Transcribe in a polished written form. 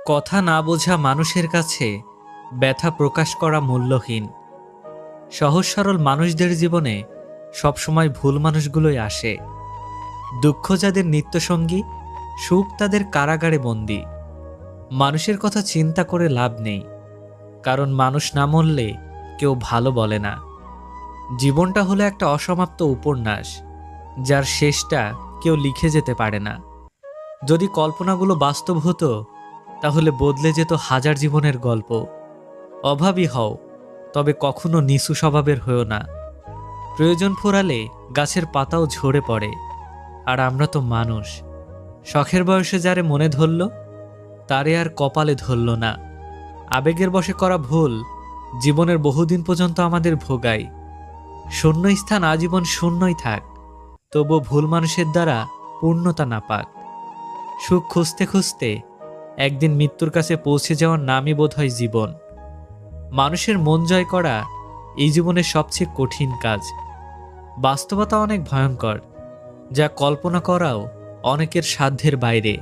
কথা না বোঝা মানুষের কাছে ব্যথা প্রকাশ করা মূল্যহীন। সহজ সরল মানুষদের জীবনে সবসময় ভুল মানুষগুলোই আসে। দুঃখ যাদের নিত্যসঙ্গী, সুখ তাদের কারাগারে বন্দী। মানুষের কথা চিন্তা করে লাভ নেই, কারণ মানুষ না মরলে কেউ ভালো বলে না। জীবনটা হলো একটা অসমাপ্ত উপন্যাস, যার শেষটা কেউ লিখে যেতে পারে না। যদি কল্পনাগুলো বাস্তব হতো, তাহলে বদলে যেত হাজার জীবনের গল্প। অভাবী হও, তবে কখনো নিচু স্বভাবের হয়েও না। প্রয়োজন ফুরালে গাছের পাতাও ঝরে পড়ে, আর আমরা তো মানুষ। শখের বয়সে যারে মনে ধরল, তারে আর কপালে ধরল না। আবেগের বশে করা ভুল জীবনের বহুদিন পর্যন্ত আমাদের ভোগায়। শূন্য স্থান আজীবন শূন্যই থাক, তবু ভুল মানুষের দ্বারা পূর্ণতা না পাক। সুখ খুঁজতে খুঁজতে একদিন মৃত্যুর কাছে পৌঁছে যাওয়ার নামই বোধ হয় জীবন। মানুষের মন জয় করা এই জীবনের সবচেয়ে কঠিন কাজ। বাস্তবতা অনেক ভয়ঙ্কর, যা কল্পনা করাও অনেকের সাধ্যের বাইরে।